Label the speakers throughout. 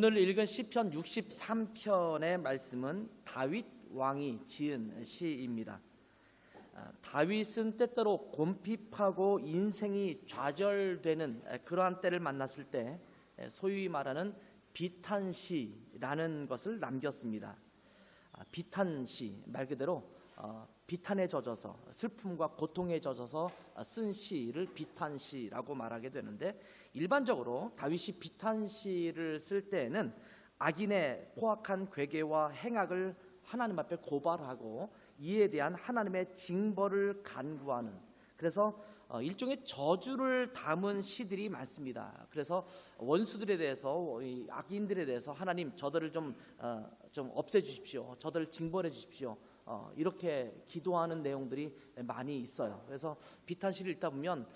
Speaker 1: 오늘 읽은 시편 63편의 말씀은 다윗 왕이 지은 시입니다. 다윗은 때때로 곰핍하고 인생이 좌절되는 그러한 때를 만났을 때 소위 말하는 비탄시라는 것을 남겼습니다. 비탄시, 말 그대로 비탄에 젖어서, 슬픔과 고통에 젖어서 쓴 시를 비탄시라고 말하게 되는데, 일반적으로 다윗이 비탄시를 쓸 때에는 악인의 포악한 괴계와 행악을 하나님 앞에 고발하고 이에 대한 하나님의 징벌을 간구하는, 그래서 일종의 저주를 담은 시들이 많습니다. 그래서 원수들에 대해서, 악인들에 대해서 하나님 저들을 좀 없애주십시오, 저들을 징벌해 주십시오, 이렇게 기도하는 내용들이 많이 있어요. 그래서 비탄시를 읽다 보면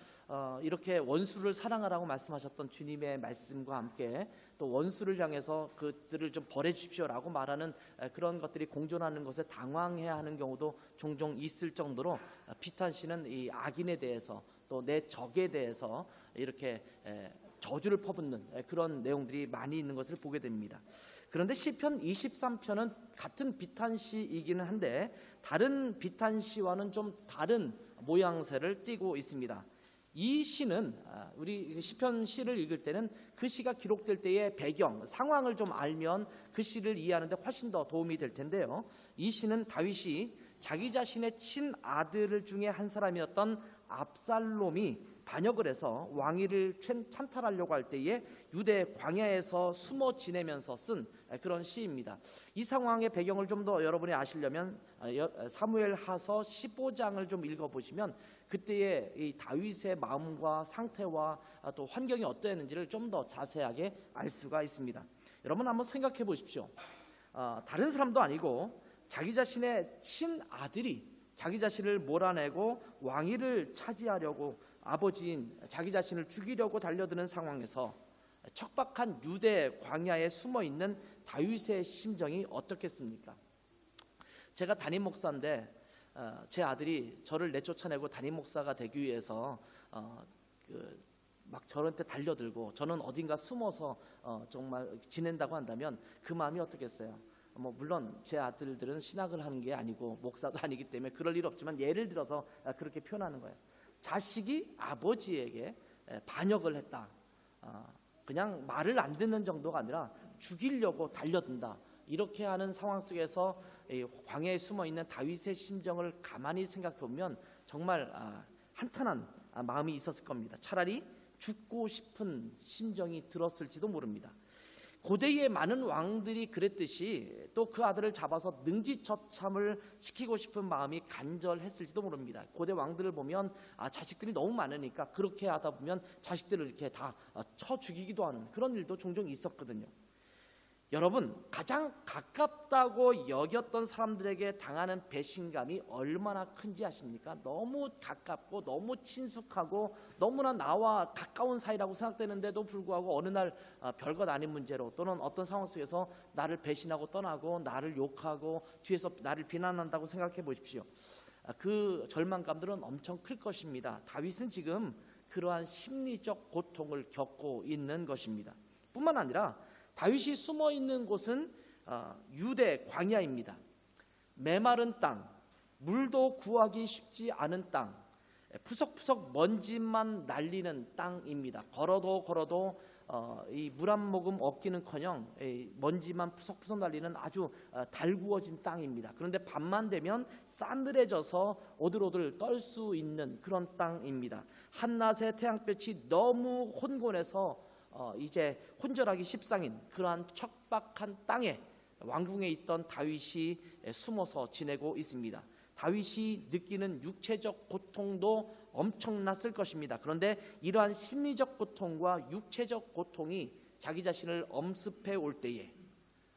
Speaker 1: 이렇게 원수를 사랑하라고 말씀하셨던 주님의 말씀과 함께 또 원수를 향해서 그들을 좀 벌해 주십시오라고 말하는 그런 것들이 공존하는 것에 당황해야 하는 경우도 종종 있을 정도로 비탄시는 이 악인에 대해서 또 내 적에 대해서 이렇게 저주를 퍼붓는 그런 내용들이 많이 있는 것을 보게 됩니다. 그런데 시편 23편은 같은 비탄시이기는 한데 다른 비탄시와는 좀 다른 모양새를 띠고 있습니다. 이 시는 우리 시편 시를 읽을 때는 그 시가 기록될 때의 배경, 상황을 좀 알면 그 시를 이해하는데 훨씬 더 도움이 될 텐데요. 이 시는 다윗이 자기 자신의 친아들 중에 한 사람이었던 압살롬이 반역을 해서 왕위를 찬탈하려고 할 때에 유대 광야에서 숨어 지내면서 쓴 그런 시입니다. 이 상황의 배경을 좀 더 여러분이 아시려면 사무엘하서 15장을 좀 읽어보시면 그때의 이 다윗의 마음과 상태와 또 환경이 어떠했는지를 좀 더 자세하게 알 수가 있습니다. 여러분 한번 생각해 보십시오. 다른 사람도 아니고 자기 자신의 친아들이 자기 자신을 몰아내고 왕위를 차지하려고 아버지인 자기 자신을 죽이려고 달려드는 상황에서 척박한 유대 광야에 숨어있는 다윗의 심정이 어떻겠습니까? 제가 담임 목사인데 제 아들이 저를 내쫓아내고 담임 목사가 되기 위해서 막 저한테 달려들고 저는 어딘가 숨어서 정말 지낸다고 한다면 그 마음이 어떻겠어요? 물론 제 아들들은 신학을 하는 게 아니고 목사도 아니기 때문에 그럴 일 없지만 예를 들어서 그렇게 표현하는 거예요. 자식이 아버지에게 반역을 했다, 그냥 말을 안 듣는 정도가 아니라 죽이려고 달려든다, 이렇게 하는 상황 속에서 광야에 숨어있는 다윗의 심정을 가만히 생각해 보면 정말 한탄한 마음이 있었을 겁니다. 차라리 죽고 싶은 심정이 들었을지도 모릅니다. 고대의 많은 왕들이 그랬듯이 또 그 아들을 잡아서 능지처참을 시키고 싶은 마음이 간절했을지도 모릅니다. 고대 왕들을 보면 자식들이 너무 많으니까 그렇게 하다 보면 자식들을 이렇게 다 쳐 죽이기도 하는 그런 일도 종종 있었거든요. 여러분, 가장 가깝다고 여겼던 사람들에게 당하는 배신감이 얼마나 큰지 아십니까? 너무 가깝고 너무 친숙하고 너무나 나와 가까운 사이라고 생각되는데도 불구하고 어느 날 별것 아닌 문제로 또는 어떤 상황 속에서 나를 배신하고 떠나고 나를 욕하고 뒤에서 나를 비난한다고 생각해 보십시오. 그 절망감들은 엄청 클 것입니다. 다윗은 지금 그러한 심리적 고통을 겪고 있는 것입니다. 뿐만 아니라 다윗이 숨어있는 곳은 유대 광야입니다. 메마른 땅, 물도 구하기 쉽지 않은 땅, 푸석푸석 먼지만 날리는 땅입니다. 걸어도 이 물 한 모금 얻기는커녕 먼지만 푸석푸석 날리는 아주 달구어진 땅입니다. 그런데 밤만 되면 싸늘해져서 오들오들 떨 수 있는 그런 땅입니다. 한낮의 태양볕이 너무 혼곤해서 이제 혼절하기 십상인 그러한 척박한 땅에 왕궁에 있던 다윗이 숨어서 지내고 있습니다. 다윗이 느끼는 육체적 고통도 엄청났을 것입니다. 그런데 이러한 심리적 고통과 육체적 고통이 자기 자신을 엄습해 올 때에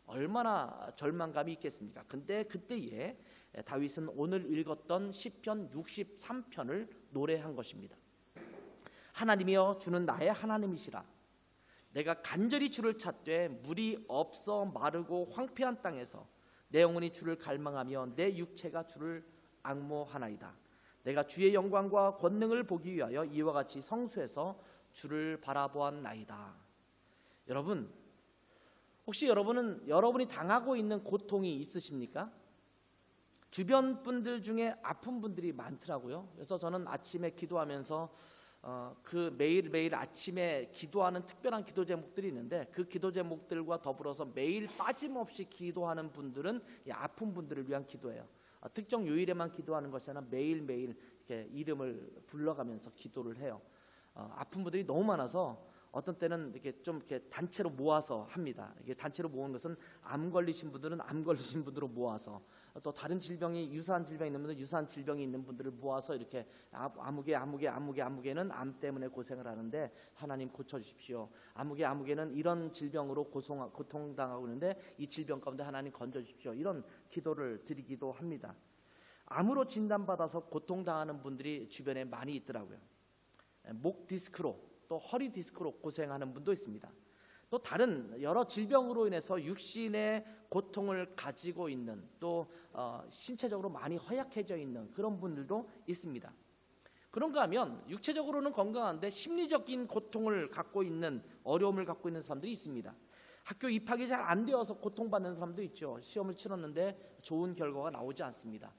Speaker 1: 얼마나 절망감이 있겠습니까? 근데 그때에 다윗은 오늘 읽었던 시편 63편을 노래한 것입니다. 하나님이여, 주는 나의 하나님이시라. 내가 간절히 주를 찾되 물이 없어 마르고 황폐한 땅에서 내 영혼이 주를 갈망하며 내 육체가 주를 앙모하나이다. 내가 주의 영광과 권능을 보기 위하여 이와 같이 성소에서 주를 바라보았나이다. 여러분, 혹시 여러분이 당하고 있는 고통이 있으십니까? 주변 분들 중에 아픈 분들이 많더라고요. 그래서 저는 아침에 기도하면서 그 매일매일 아침에 기도하는 특별한 기도 제목들이 있는데 그 기도 제목들과 더불어서 매일 빠짐없이 기도하는 분들은 이 아픈 분들을 위한 기도예요. 특정 요일에만 기도하는 것이 아니라 매일매일 이렇게 이름을 불러가면서 기도를 해요. 아픈 분들이 너무 많아서 어떤 때는 이렇게 단체로 모아서 합니다. 이게 단체로 모은 것은 암 걸리신 분들은 암 걸리신 분들로 모아서, 또 다른 질병이 유사한 질병이 있는 분들 유사한 질병이 있는 분들을 모아서 이렇게 아무개는 암 때문에 고생을 하는데 하나님 고쳐주십시오. 아무개는 이런 질병으로 고통당하고 있는데 이 질병 가운데 하나님 건져주십시오. 이런 기도를 드리기도 합니다. 암으로 진단받아서 고통당하는 분들이 주변에 많이 있더라고요. 목 디스크로 또 허리 디스크로 고생하는 분도 있습니다. 또 다른 여러 질병으로 인해서 육신의 고통을 가지고 있는, 또 신체적으로 많이 허약해져 있는 그런 분들도 있습니다. 그런가 하면 육체적으로는 건강한데 심리적인 고통을 갖고 있는, 어려움을 갖고 있는 사람들이 있습니다. 학교 입학이 잘 안 되어서 고통받는 사람도 있죠. 시험을 치렀는데 좋은 결과가 나오지 않습니다.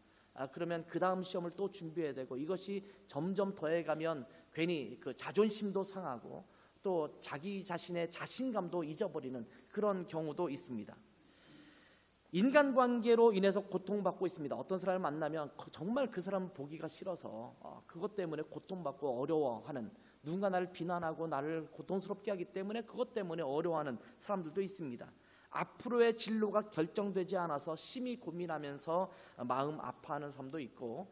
Speaker 1: 그러면 그 다음 시험을 또 준비해야 되고, 이것이 점점 더해가면 괜히 그 자존심도 상하고 또 자기 자신의 자신감도 잊어버리는 그런 경우도 있습니다. 인간관계로 인해서 고통받고 있습니다. 어떤 사람을 만나면 정말 그 사람 보기가 싫어서 그것 때문에 고통받고 어려워하는, 누군가 나를 비난하고 나를 고통스럽게 하기 때문에 그것 때문에 어려워하는 사람들도 있습니다. 앞으로의 진로가 결정되지 않아서 심히 고민하면서 마음 아파하는 사람도 있고,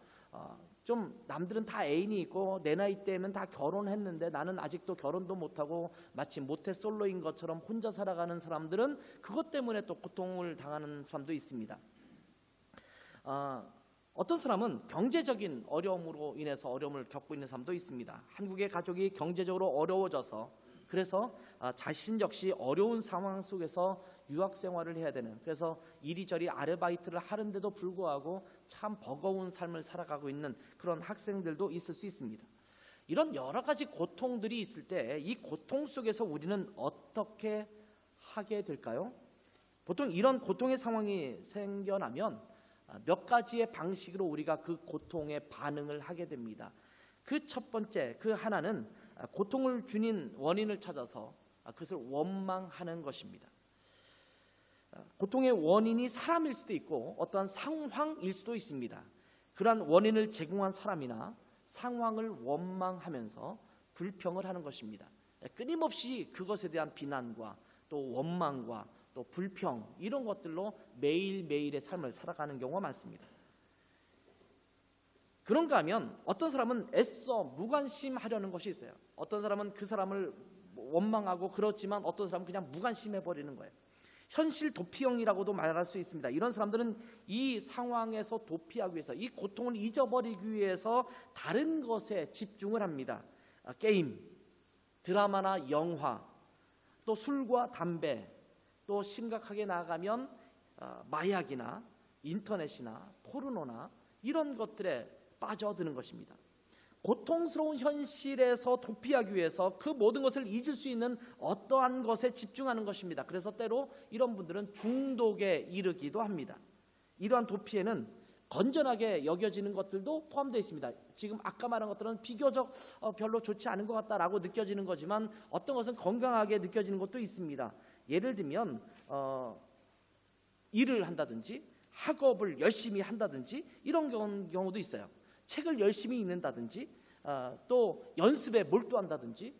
Speaker 1: 좀 남들은 다 애인이 있고 내 나이 때면 다 결혼했는데 나는 아직도 결혼도 못하고 마치 모태솔로인 것처럼 혼자 살아가는 사람들은 그것 때문에 또 고통을 당하는 사람도 있습니다. 어떤 사람은 경제적인 어려움으로 인해서 어려움을 겪고 있는 사람도 있습니다. 한국의 가족이 경제적으로 어려워져서, 그래서 자신 역시 어려운 상황 속에서 유학 생활을 해야 되는, 그래서 이리저리 아르바이트를 하는데도 불구하고 참 버거운 삶을 살아가고 있는 그런 학생들도 있을 수 있습니다. 이런 여러 가지 고통들이 있을 때 이 고통 속에서 우리는 어떻게 하게 될까요? 보통 이런 고통의 상황이 생겨나면 몇 가지의 방식으로 우리가 그 고통에 반응을 하게 됩니다. 그 첫 번째, 그 하나는 고통을 주는 원인을 찾아서 그것을 원망하는 것입니다. 고통의 원인이 사람일 수도 있고 어떠한 상황일 수도 있습니다. 그러한 원인을 제공한 사람이나 상황을 원망하면서 불평을 하는 것입니다. 끊임없이 그것에 대한 비난과 또 원망과 또 불평, 이런 것들로 매일매일의 삶을 살아가는 경우가 많습니다. 그런가 하면 어떤 사람은 애써 무관심하려는 것이 있어요. 어떤 사람은 그 사람을 원망하고 그렇지만 어떤 사람은 그냥 무관심해버리는 거예요. 현실 도피형이라고도 말할 수 있습니다. 이런 사람들은 이 상황에서 도피하기 위해서, 이 고통을 잊어버리기 위해서 다른 것에 집중을 합니다. 게임, 드라마나 영화, 또 술과 담배, 또 심각하게 나아가면 마약이나 인터넷이나 포르노나 이런 것들에 빠져드는 것입니다. 고통스러운 현실에서 도피하기 위해서 그 모든 것을 잊을 수 있는 어떠한 것에 집중하는 것입니다. 그래서 때로 이런 분들은 중독에 이르기도 합니다. 이러한 도피에는 건전하게 여겨지는 것들도 포함되어 있습니다. 지금 아까 말한 것들은 비교적 별로 좋지 않은 것 같다라고 느껴지는 거지만 어떤 것은 건강하게 느껴지는 것도 있습니다. 예를 들면 일을 한다든지 학업을 열심히 한다든지 이런 경우도 있어요. 책을 열심히 읽는다든지 또 연습에 몰두한다든지,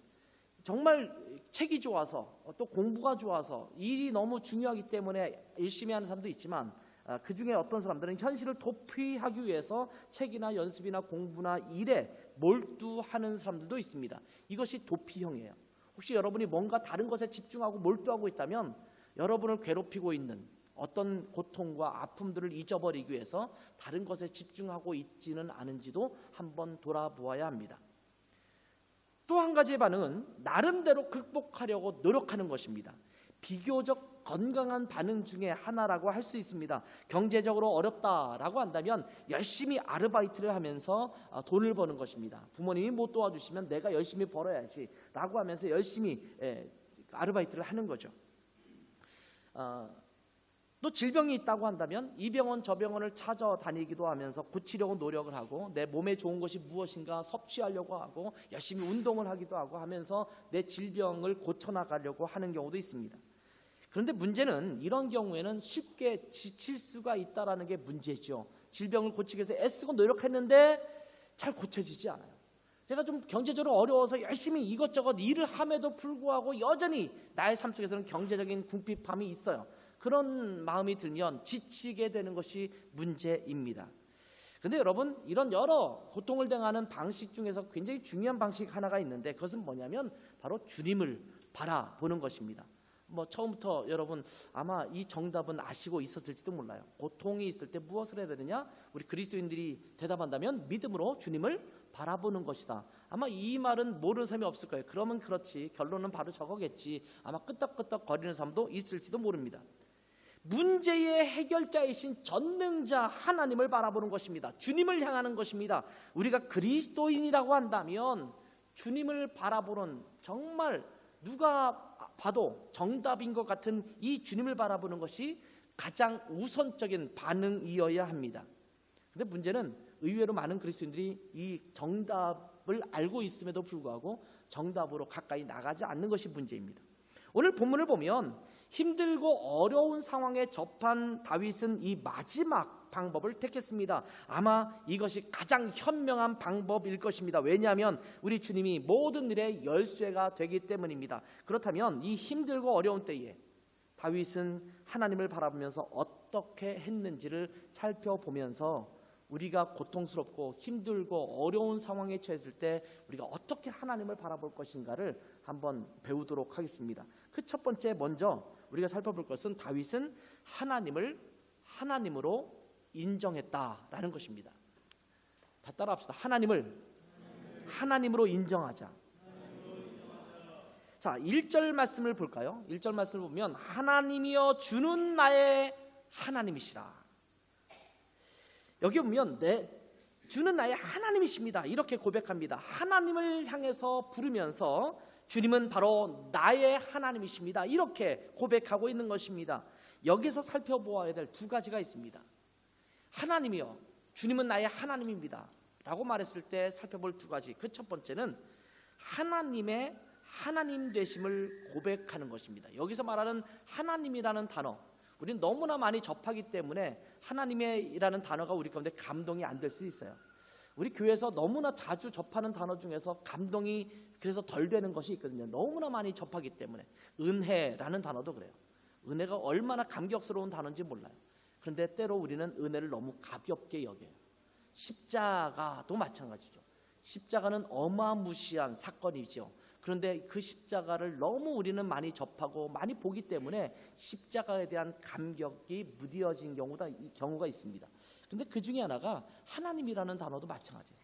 Speaker 1: 정말 책이 좋아서 또 공부가 좋아서 일이 너무 중요하기 때문에 열심히 하는 사람도 있지만 그 중에 어떤 사람들은 현실을 도피하기 위해서 책이나 연습이나 공부나 일에 몰두하는 사람들도 있습니다. 이것이 도피형이에요. 혹시 여러분이 뭔가 다른 것에 집중하고 몰두하고 있다면 여러분을 괴롭히고 있는 어떤 고통과 아픔들을 잊어버리기 위해서 다른 것에 집중하고 있지는 않은지도 한번 돌아보아야 합니다. 또 한 가지의 반응은 나름대로 극복하려고 노력하는 것입니다. 비교적 건강한 반응 중에 하나라고 할 수 있습니다. 경제적으로 어렵다라고 한다면 열심히 아르바이트를 하면서 돈을 버는 것입니다. 부모님이 못 도와주시면 내가 열심히 벌어야지 라고 하면서 열심히 아르바이트를 하는 거죠. 또 질병이 있다고 한다면 이 병원 저 병원을 찾아다니기도 하면서 고치려고 노력을 하고 내 몸에 좋은 것이 무엇인가 섭취하려고 하고 열심히 운동을 하기도 하고 하면서 내 질병을 고쳐나가려고 하는 경우도 있습니다. 그런데 문제는 이런 경우에는 쉽게 지칠 수가 있다는 게 문제죠. 질병을 고치기 위해서 애쓰고 노력했는데 잘 고쳐지지 않아요. 제가 좀 경제적으로 어려워서 열심히 이것저것 일을 함에도 불구하고 여전히 나의 삶 속에서는 경제적인 궁핍함이 있어요. 그런 마음이 들면 지치게 되는 것이 문제입니다. 그런데 여러분, 이런 여러 고통을 당하는 방식 중에서 굉장히 중요한 방식 하나가 있는데 그것은 뭐냐면 바로 주님을 바라보는 것입니다. 처음부터 여러분 아마 이 정답은 아시고 있었을지도 몰라요. 고통이 있을 때 무엇을 해야 되느냐? 우리 그리스도인들이 대답한다면 믿음으로 주님을 바라보는 것이다. 아마 이 말은 모르는 사람이 없을 거예요. 그러면 그렇지, 결론은 바로 저거겠지. 아마 끄떡끄떡 거리는 사람도 있을지도 모릅니다. 문제의 해결자이신 전능자 하나님을 바라보는 것입니다. 주님을 향하는 것입니다. 우리가 그리스도인이라고 한다면 주님을 바라보는, 정말 누가 봐도 정답인 것 같은 이 주님을 바라보는 것이 가장 우선적인 반응이어야 합니다. 그런데 문제는 의외로 많은 그리스도인들이 이 정답을 알고 있음에도 불구하고 정답으로 가까이 나가지 않는 것이 문제입니다. 오늘 본문을 보면 힘들고 어려운 상황에 접한 다윗은 이 마지막 방법을 택했습니다. 아마 이것이 가장 현명한 방법일 것입니다. 왜냐하면 우리 주님이 모든 일의 열쇠가 되기 때문입니다. 그렇다면 이 힘들고 어려운 때에 다윗은 하나님을 바라보면서 어떻게 했는지를 살펴보면서 우리가 고통스럽고 힘들고 어려운 상황에 처했을 때 우리가 어떻게 하나님을 바라볼 것인가를 한번 배우도록 하겠습니다. 그 첫 번째 먼저 우리가 살펴볼 것은 다윗은 하나님을 하나님으로 인정했다라는 것입니다. 다 따라합시다. 하나님을 하나님으로 인정하자. 자, 1절 말씀을 볼까요? 1절 말씀을 보면 하나님이여 주는 나의 하나님이시라. 여기 보면 주는 나의 하나님이십니다. 이렇게 고백합니다. 하나님을 향해서 부르면서 주님은 바로 나의 하나님이십니다. 이렇게 고백하고 있는 것입니다. 여기서 살펴보아야 될 두 가지가 있습니다. 하나님이요, 주님은 나의 하나님입니다 라고 말했을 때 살펴볼 두 가지. 그 첫 번째는 하나님의 하나님 되심을 고백하는 것입니다. 여기서 말하는 하나님이라는 단어, 우리는 너무나 많이 접하기 때문에 하나님이라는 단어가 우리 가운데 감동이 안 될 수 있어요. 우리 교회에서 너무나 자주 접하는 단어 중에서 감동이 그래서 덜 되는 것이 있거든요. 너무나 많이 접하기 때문에. 은혜라는 단어도 그래요. 은혜가 얼마나 감격스러운 단어인지 몰라요. 그런데 때로 우리는 은혜를 너무 가볍게 여겨요. 십자가도 마찬가지죠. 십자가는 어마무시한 사건이죠. 그런데 그 십자가를 너무 우리는 많이 접하고 많이 보기 때문에 십자가에 대한 감격이 무뎌진 경우가 있습니다. 그런데 그 중에 하나가 하나님이라는 단어도 마찬가지예요.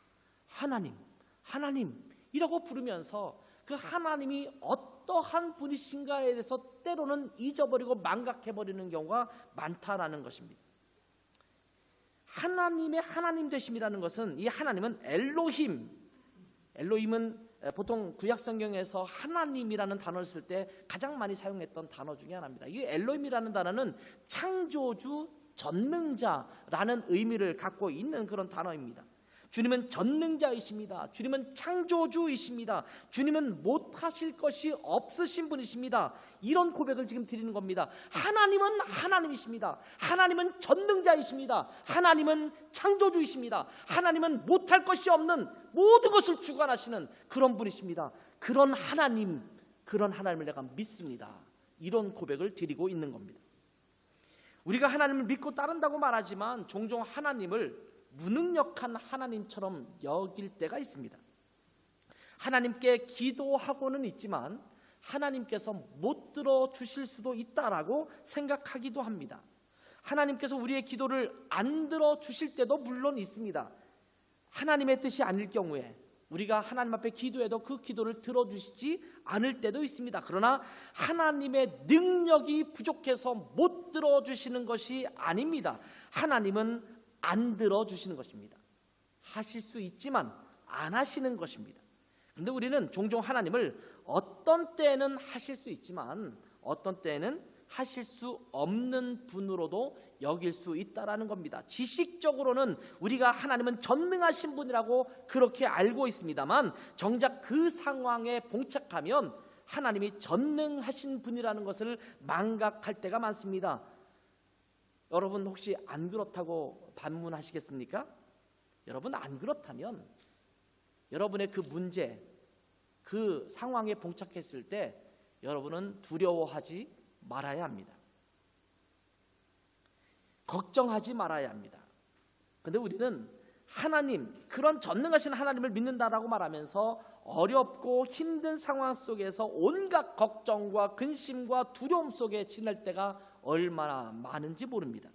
Speaker 1: 하나님이라고 부르면서 그 하나님이 어떠한 분이신가에 대해서 때로는 잊어버리고 망각해버리는 경우가 많다라는 것입니다. 하나님의 하나님 되심이라는 것은, 이 하나님은 엘로힘은 보통 구약 성경에서 하나님이라는 단어를 쓸 때 가장 많이 사용했던 단어 중에 하나입니다. 이 엘로힘이라는 단어는 창조주, 전능자라는 의미를 갖고 있는 그런 단어입니다. 주님은 전능자이십니다. 주님은 창조주이십니다. 주님은 못하실 것이 없으신 분이십니다. 이런 고백을 지금 드리는 겁니다. 하나님은 하나님이십니다. 하나님은 전능자이십니다. 하나님은 창조주이십니다. 하나님은 못할 것이 없는 모든 것을 주관하시는 그런 분이십니다. 그런 하나님을 내가 믿습니다. 이런 고백을 드리고 있는 겁니다. 우리가 하나님을 믿고 따른다고 말하지만 종종 하나님을 무능력한 하나님처럼 여길 때가 있습니다. 하나님께 기도하고는 있지만 하나님께서 못 들어주실 수도 있다라고 생각하기도 합니다. 하나님께서 우리의 기도를 안 들어주실 때도 물론 있습니다. 하나님의 뜻이 아닐 경우에 우리가 하나님 앞에 기도해도 그 기도를 들어주시지 않을 때도 있습니다. 그러나 하나님의 능력이 부족해서 못 들어주시는 것이 아닙니다. 하나님은 안 들어주시는 것입니다. 하실 수 있지만 안 하시는 것입니다. 그런데 우리는 종종 하나님을 어떤 때는 하실 수 있지만 어떤 때는 하실 수 없는 분으로도 여길 수 있다라는 겁니다. 지식적으로는 우리가 하나님은 전능하신 분이라고 그렇게 알고 있습니다만 정작 그 상황에 봉착하면 하나님이 전능하신 분이라는 것을 망각할 때가 많습니다. 여러분 혹시 안 그렇다고 반문하시겠습니까? 여러분 안 그렇다면 여러분의 그 문제, 그 상황에 봉착했을 때 여러분은 두려워하지 말아야 합니다. 걱정하지 말아야 합니다. 그런데 우리는 하나님, 그런 전능하신 하나님을 믿는다라고 말하면서 어렵고 힘든 상황 속에서 온갖 걱정과 근심과 두려움 속에 지낼 때가 얼마나 많은지 모릅니다.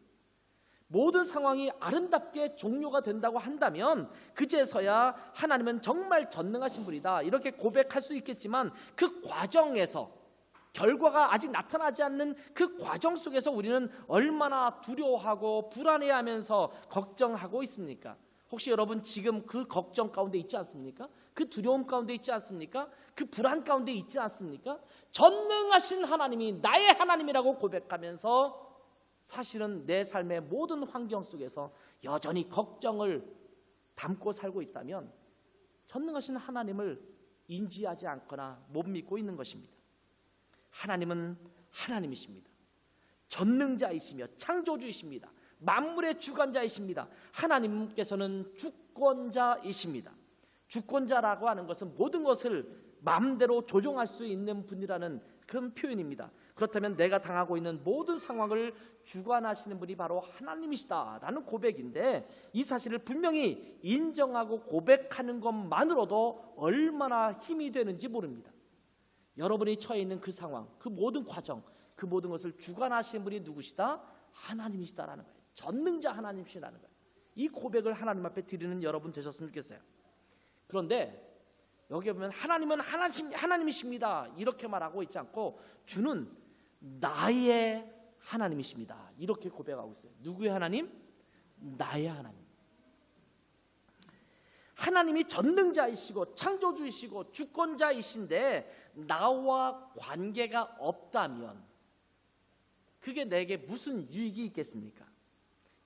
Speaker 1: 모든 상황이 아름답게 종료가 된다고 한다면 그제서야 하나님은 정말 전능하신 분이다 이렇게 고백할 수 있겠지만 그 과정에서 결과가 아직 나타나지 않는 그 과정 속에서 우리는 얼마나 두려워하고 불안해하면서 걱정하고 있습니까? 혹시 여러분 지금 그 걱정 가운데 있지 않습니까? 그 두려움 가운데 있지 않습니까? 그 불안 가운데 있지 않습니까? 전능하신 하나님이 나의 하나님이라고 고백하면서 사실은 내 삶의 모든 환경 속에서 여전히 걱정을 담고 살고 있다면 전능하신 하나님을 인지하지 않거나 못 믿고 있는 것입니다. 하나님은 하나님이십니다. 전능자이시며 창조주이십니다. 만물의 주관자이십니다. 하나님께서는 주권자이십니다. 주권자라고 하는 것은 모든 것을 마음대로 조종할 수 있는 분이라는 그런 표현입니다. 그렇다면 내가 당하고 있는 모든 상황을 주관하시는 분이 바로 하나님이시다라는 고백인데 이 사실을 분명히 인정하고 고백하는 것만으로도 얼마나 힘이 되는지 모릅니다. 여러분이 처해 있는 그 상황, 그 모든 과정, 그 모든 것을 주관하시는 분이 누구시다? 하나님이시다라는 거예요. 전능자 하나님이시라는 거예요. 이 고백을 하나님 앞에 드리는 여러분 되셨으면 좋겠어요. 그런데 여기 보면 하나님은 하나님이십니다 이렇게 말하고 있지 않고 주는 나의 하나님이십니다 이렇게 고백하고 있어요. 누구의 하나님? 나의 하나님. 하나님이 전능자이시고 창조주이시고 주권자이신데 나와 관계가 없다면 그게 내게 무슨 유익이 있겠습니까?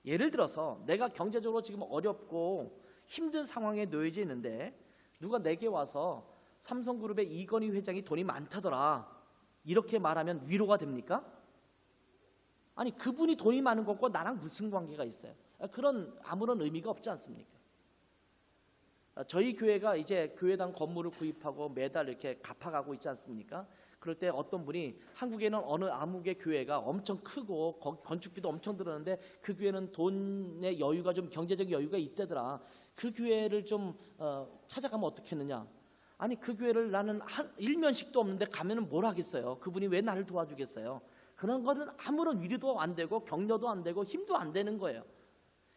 Speaker 1: 예를 들어서 내가 경제적으로 지금 어렵고 힘든 상황에 놓여져 있는데 누가 내게 와서 삼성그룹의 이건희 회장이 돈이 많다더라 이렇게 말하면 위로가 됩니까? 아니 그분이 돈이 많은 것과 나랑 무슨 관계가 있어요? 그런 아무런 의미가 없지 않습니까? 저희 교회가 이제 교회당 건물을 구입하고 매달 이렇게 갚아가고 있지 않습니까? 그럴 때 어떤 분이 한국에는 어느 아무개 교회가 엄청 크고 거기 건축비도 엄청 들었는데 그 교회는 돈의 여유가 좀 경제적 여유가 있대더라. 그 교회를 좀 찾아가면 어떻겠느냐? 아니 그 교회를 나는 한 일면식도 없는데 가면은 뭘 하겠어요? 그분이 왜 나를 도와주겠어요? 그런 거는 아무런 위로도 안 되고 격려도 안 되고 힘도 안 되는 거예요.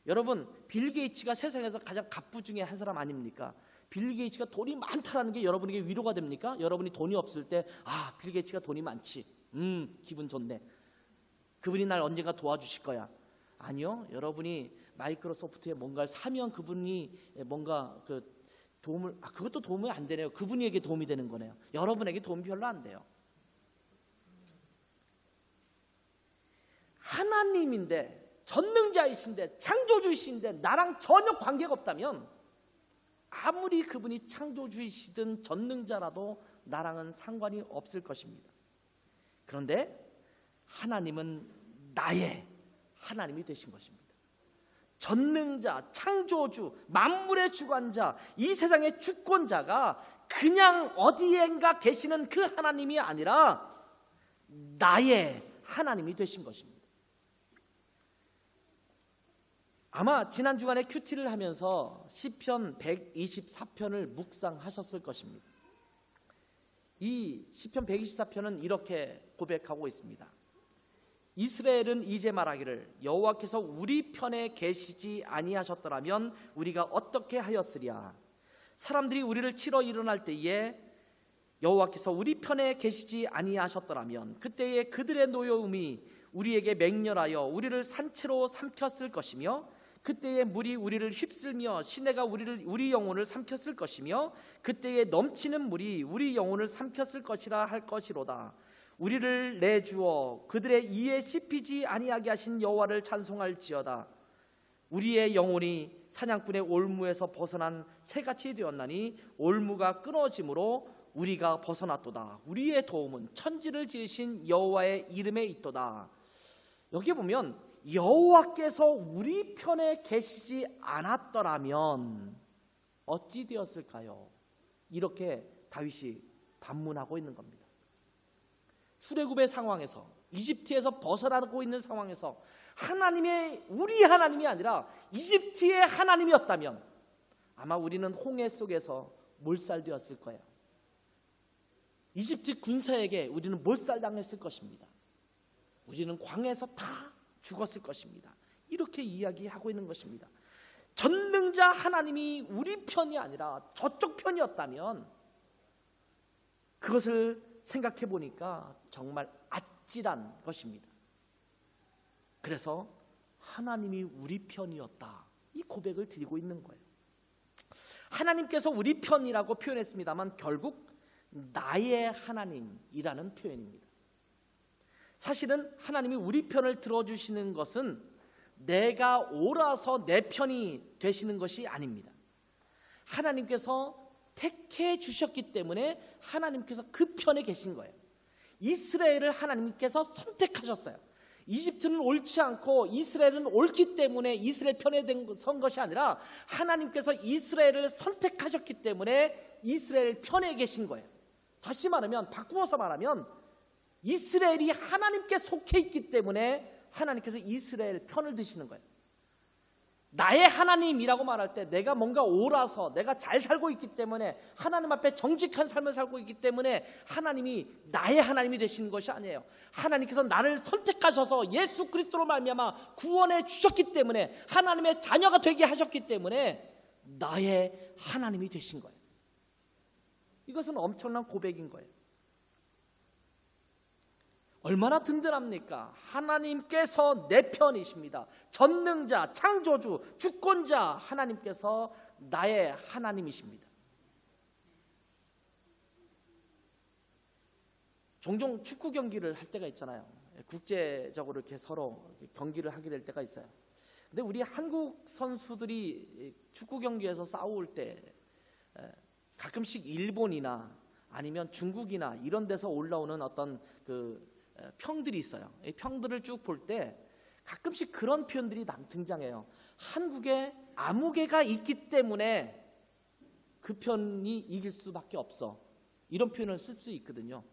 Speaker 1: 여러분 빌 게이츠가 세상에서 가장 갑부 중에 한 사람 아닙니까? 빌 게이츠가 돈이 많다라는 게 여러분에게 위로가 됩니까? 여러분이 돈이 없을 때 빌 게이츠가 돈이 많지 기분 좋네 그분이 날 언젠가 도와주실 거야. 아니요, 여러분이 마이크로소프트에 뭔가를 사면 그분이 뭔가 그 도움을 그것도 도움이 안 되네요. 그분에게 도움이 되는 거네요. 여러분에게 도움이 별로 안 돼요. 하나님인데 전능자이신데 창조주이신데 나랑 전혀 관계가 없다면 아무리 그분이 창조주이시든 전능자라도 나랑은 상관이 없을 것입니다. 그런데 하나님은 나의 하나님이 되신 것입니다. 전능자, 창조주, 만물의 주관자, 이 세상의 주권자가 그냥 어디엔가 계시는 그 하나님이 아니라 나의 하나님이 되신 것입니다. 아마 지난 주간에 큐티를 하면서 시편 124편을 묵상하셨을 것입니다. 이 시편 124편은 이렇게 고백하고 있습니다. 이스라엘은 이제 말하기를 여호와께서 우리 편에 계시지 아니하셨더라면 우리가 어떻게 하였으랴. 사람들이 우리를 치러 일어날 때에 여호와께서 우리 편에 계시지 아니하셨더라면 그때에 그들의 노여움이 우리에게 맹렬하여 우리를 산채로 삼켰을 것이며 그때에 물이 우리를 휩쓸며 시내가 우리 영혼을 삼켰을 것이며 그때에 넘치는 물이 우리 영혼을 삼켰을 것이라 할 것이로다. 우리를 내주어 그들의 이에 씹히지 아니하게 하신 여호와를 찬송할지어다. 우리의 영혼이 사냥꾼의 올무에서 벗어난 새같이 되었나니 올무가 끊어짐으로 우리가 벗어났도다. 우리의 도움은 천지를 지으신 여호와의 이름에 있도다. 여기 보면 여호와께서 우리 편에 계시지 않았더라면 어찌 되었을까요? 이렇게 다윗이 반문하고 있는 겁니다. 출애굽의 상황에서, 이집트에서 벗어나고 있는 상황에서 우리 하나님이 아니라 이집트의 하나님이었다면 아마 우리는 홍해 속에서 몰살되었을 거예요. 이집트 군사에게 우리는 몰살당했을 것입니다. 우리는 광야에서 다 죽었을 것입니다. 이렇게 이야기하고 있는 것입니다. 전능자 하나님이 우리 편이 아니라 저쪽 편이었다면 그것을 생각해 보니까 정말 아찔한 것입니다. 그래서 하나님이 우리 편이었다, 이 고백을 드리고 있는 거예요. 하나님께서 우리 편이라고 표현했습니다만 결국 나의 하나님이라는 표현입니다. 사실은 하나님이 우리 편을 들어주시는 것은 내가 옳아서 내 편이 되시는 것이 아닙니다. 하나님께서 택해 주셨기 때문에 하나님께서 그 편에 계신 거예요. 이스라엘을 하나님께서 선택하셨어요. 이집트는 옳지 않고 이스라엘은 옳기 때문에 이스라엘 편에 선 것이 아니라 하나님께서 이스라엘을 선택하셨기 때문에 이스라엘 편에 계신 거예요. 다시 말하면, 바꾸어서 말하면 이스라엘이 하나님께 속해 있기 때문에 하나님께서 이스라엘 편을 드시는 거예요. 나의 하나님이라고 말할 때 내가 뭔가 옳아서 내가 잘 살고 있기 때문에 하나님 앞에 정직한 삶을 살고 있기 때문에 하나님이 나의 하나님이 되시는 것이 아니에요. 하나님께서 나를 선택하셔서 예수 그리스도로 말미암아 구원해 주셨기 때문에 하나님의 자녀가 되게 하셨기 때문에 나의 하나님이 되신 거예요. 이것은 엄청난 고백인 거예요. 얼마나 든든합니까? 하나님께서 내 편이십니다. 전능자, 창조주, 주권자 하나님께서 나의 하나님이십니다. 종종 축구 경기를 할 때가 있잖아요. 국제적으로 이렇게 서로 경기를 하게 될 때가 있어요. 근데 우리 한국 선수들이 축구 경기에서 싸울 때 가끔씩 일본이나 아니면 중국이나 이런 데서 올라오는 어떤 그 평들이 있어요. 이 평들을 쭉 볼 때 가끔씩 그런 표현들이 등장해요. 한국에 아무개가 있기 때문에 그 편이 이길 수밖에 없어, 이런 표현을 쓸 수 있거든요.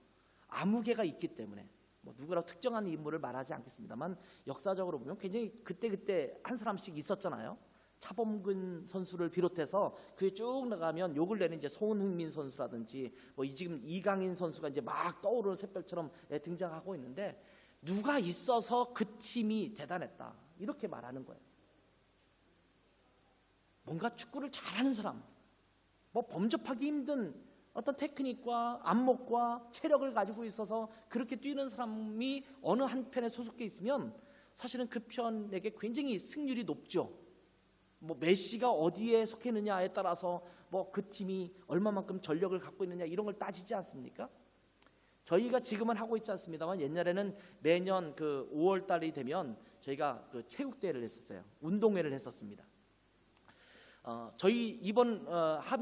Speaker 1: 아무개가 있기 때문에, 뭐 누구라고 특정한 인물을 말하지 않겠습니다만 역사적으로 보면 굉장히 그때 한 사람씩 있었잖아요. 차범근 선수를 비롯해서 그게 쭉 나가면 요 근래는 이제 손흥민 선수라든지 뭐 지금 이강인 선수가 이제 막 떠오르는 샛별처럼 등장하고 있는데 누가 있어서 그 팀이 대단했다, 이렇게 말하는 거예요. 뭔가 축구를 잘하는 사람, 뭐 범접하기 힘든 어떤 테크닉과 안목과 체력을 가지고 있어서 그렇게 뛰는 사람이 어느 한 편에 소속돼 있으면 사실은 그 편에게 굉장히 승률이 높죠. 뭐 메시가 어디에 속해 있느냐에 따라서 뭐 그 팀이 얼마만큼 전력을 갖고 있느냐 이런 걸 따지지 않습니까? 저희가 지금은 하고 있지 않습니다만 옛날에는 매년 그 5월 달이 되면 저희가 그 체육대회를 했었어요. 운동회를 했었습니다. 저희 이번